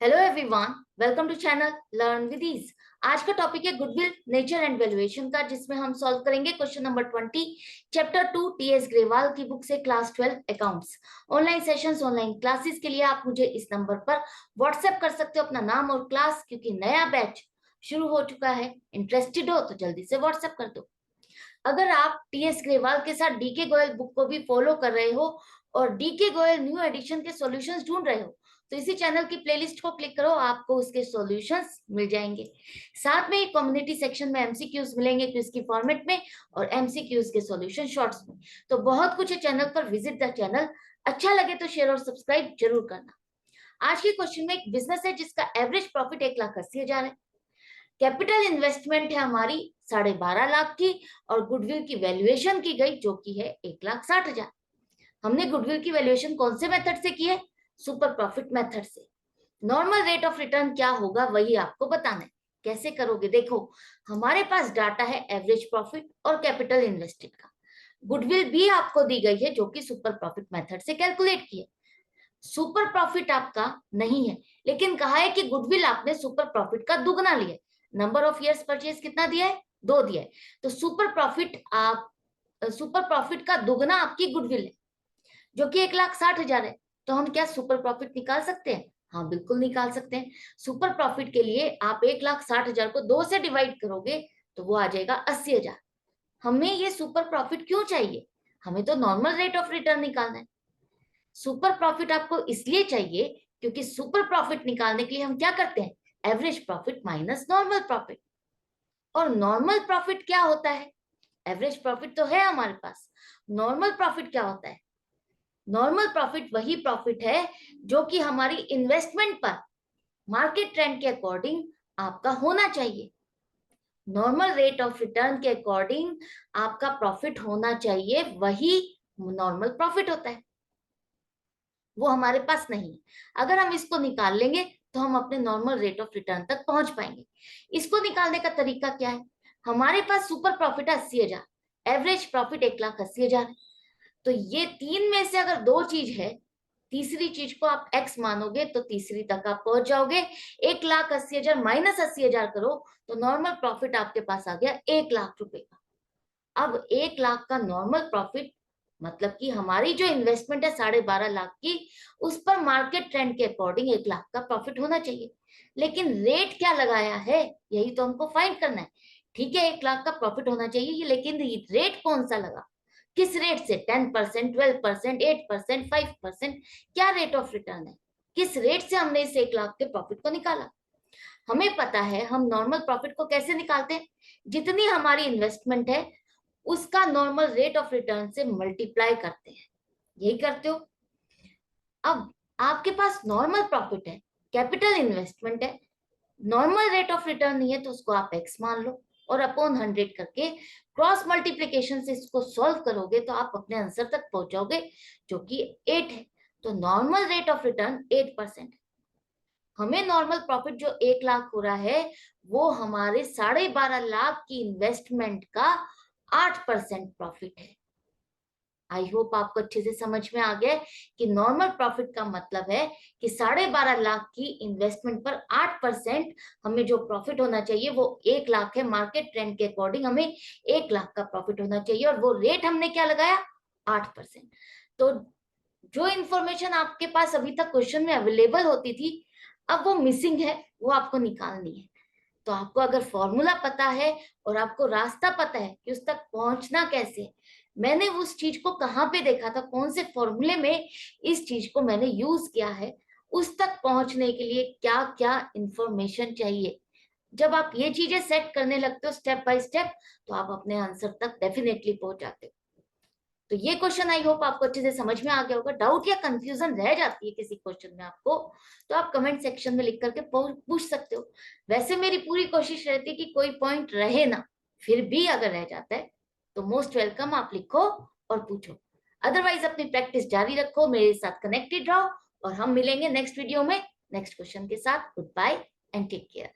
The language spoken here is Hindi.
Hello everyone, welcome to channel learn with ease. आज का टॉपिक है गुडविल, नेचर एंड वैल्यूएशन का, जिसमें हम सॉल्व करेंगे question number 20, chapter 2, TS Grewal की बुक से, class 12 accounts. Online sessions, online classes के लिए आप मुझे इस नंबर पर व्हाट्सएप कर सकते हो अपना नाम और क्लास, क्योंकि नया बैच शुरू हो चुका है। इंटरेस्टेड हो तो जल्दी से व्हाट्सएप कर दो। अगर आप टीएस ग्रेवाल के साथ डीके गोयल बुक को भी फॉलो कर रहे हो और डीके गोयल न्यू एडिशन के सॉल्यूशंस ढूंढ रहे हो, तो इसी चैनल की प्लेलिस्ट को क्लिक करो, आपको उसके सॉल्यूशंस मिल जाएंगे। साथ में कम्युनिटी सेक्शन में एमसीक्यूज मिलेंगे क्विज की फॉर्मेट में, और एमसीक्यूज के सॉल्यूशन शॉर्ट्स में। तो बहुत कुछ है चैनल पर, विजिट द चैनल। अच्छा लगे तो शेयर और सब्सक्राइब जरूर करना। आज के क्वेश्चन में एक बिजनेस है जिसका एवरेज प्रॉफिट 1,80,000 है। कैपिटल इन्वेस्टमेंट है हमारी 12.5 लाख की, और गुडविल की वैल्यूएशन की गई जो की है 1,60,000। हमने गुडविल की वैल्यूएशन कौन से मेथड से की है? सुपर प्रॉफिट मेथड से। नॉर्मल रेट ऑफ रिटर्न क्या होगा वही आपको बताना है। कैसे करोगे? देखो, हमारे पास डाटा है एवरेज प्रॉफिट और कैपिटल इन्वेस्टेड का। गुडविल भी आपको दी गई है जो कि सुपर प्रॉफिट मेथड से कैलकुलेट की है। सुपर प्रॉफिट आपका नहीं है, लेकिन कहा है कि गुडविल आपने सुपर प्रॉफिट का दुगना लिया है। नंबर ऑफ इयर्स परचेज कितना दिया है? 2 दिया है। तो सुपर प्रॉफिट का दुगना आपकी गुडविल है, जो कि 1,60,000 है। तो हम क्या सुपर प्रॉफिट निकाल सकते हैं? हाँ, बिल्कुल निकाल सकते हैं। सुपर प्रॉफिट के लिए आप 1,60,000 को 2 से डिवाइड करोगे तो वो आ जाएगा 80,000। हमें ये सुपर प्रॉफिट क्यों चाहिए? हमें तो नॉर्मल रेट ऑफ रिटर्न निकालना है। सुपर प्रॉफिट आपको इसलिए चाहिए क्योंकि सुपर प्रॉफिट निकालने के लिए हम क्या करते हैं? Average profit minus normal profit. और नॉर्मल प्रॉफिट क्या होता है? एवरेज प्रॉफिट तो है हमारे पास। नॉर्मल प्रॉफिट क्या होता है? नॉर्मल प्रॉफिट वही प्रॉफिट है जो कि हमारी इन्वेस्टमेंट पर मार्केट ट्रेंड के अकॉर्डिंग आपका होना चाहिए। नॉर्मल रेट ऑफ रिटर्न के अकॉर्डिंग आपका प्रॉफिट होना चाहिए, वही नॉर्मल प्रॉफिट होता है। वो हमारे पास नहीं है। अगर हम इसको निकाल लेंगे तो हम अपने नॉर्मल रेट ऑफ रिटर्न तक पहुंच पाएंगे। इसको निकालने का तरीका क्या है? हमारे पास सुपर प्रॉफिट है 80,000, एवरेज प्रॉफिट 1,80,000। तो ये तीन में से अगर दो चीज है, तीसरी चीज को आप एक्स मानोगे तो तीसरी तक आप पहुंच जाओगे। 1,80,000 माइनस 80,000 करो तो नॉर्मल प्रॉफिट आपके पास आ गया 1,00,000 रुपए का। अब 1,00,000 का नॉर्मल प्रॉफिट मतलब कि हमारी जो इन्वेस्टमेंट है 12.5 लाख की, उस पर मार्केट ट्रेंड के अकॉर्डिंग 1,00,000 का प्रॉफिट होना चाहिए। लेकिन रेट क्या लगाया है, यही तो हमको फाइंड करना है। ठीक है, 1,00,000 का प्रॉफिट होना चाहिए, लेकिन रेट कौन सा लगा? किस रेट से? 10%, 12%, 8%, 5%? क्या रेट ऑफ रिटर्न है? किस रेट से हमने इस 1,00,000 के प्रॉफिट को निकाला? हमें पता है हम नॉर्मल प्रॉफिट को कैसे निकालते हैं। जितनी हमारी इन्वेस्टमेंट है उसका नॉर्मल रेट ऑफ रिटर्न से मल्टीप्लाई करते हैं। यही करते हो। अब आपके पास नॉर्मल प्रॉफिट है, कैपिटल इन्वेस्टमेंट है, नॉर्मल रेट ऑफ रिटर्न नहीं है, तो उसको आप एक्स मान लो और अपॉन 100 करके क्रॉस मल्टीप्लीकेशन से इसको सॉल्व करोगे तो आप अपने आंसर तक पहुंच जाओगे, जो कि 8 है। तो नॉर्मल रेट ऑफ रिटर्न 8% है। हमें नॉर्मल प्रॉफिट जो 1,00,000 हो रहा है, वो हमारे 12.5 लाख की इन्वेस्टमेंट का 8% प्रॉफिट है। आई होप आपको अच्छे से समझ में आ गया कि नॉर्मल प्रॉफिट का मतलब है कि 12.5 लाख की इन्वेस्टमेंट पर 8% हमें जो प्रॉफिट होना चाहिए वो 1,00,000 है। मार्केट ट्रेंड के अकॉर्डिंग हमें 1,00,000 का प्रॉफिट होना चाहिए, और वो रेट हमने क्या लगाया? 8%। तो जो इंफॉर्मेशन आपके पास अभी तक क्वेश्चन में अवेलेबल होती थी, अब वो मिसिंग है, वो आपको निकालनी है। तो आपको अगर फॉर्मूला पता है और आपको रास्ता पता है कि उस तक पहुंचना कैसे है, मैंने उस चीज को कहाँ पे देखा था, कौन से फॉर्मूले में इस चीज को मैंने यूज किया है, उस तक पहुंचने के लिए क्या क्या इंफॉर्मेशन चाहिए, जब आप ये चीजें सेट करने लगते हो स्टेप बाय स्टेप, तो आप अपने आंसर तक डेफिनेटली पहुंच जाते हो। तो ये क्वेश्चन आई होप आपको अच्छे से समझ में आ गया होगा। डाउट या कंफ्यूजन रह जाती है किसी क्वेश्चन में आपको, तो आप कमेंट सेक्शन में लिख करके पूछ सकते हो। वैसे मेरी पूरी कोशिश रहती है कि कोई पॉइंट रहे ना, फिर भी अगर रह जाता है तो मोस्ट वेलकम, आप लिखो और पूछो। अदरवाइज अपनी प्रैक्टिस जारी रखो, मेरे साथ कनेक्टेड रहो, और हम मिलेंगे नेक्स्ट वीडियो में नेक्स्ट क्वेश्चन के साथ। Good bye and take care.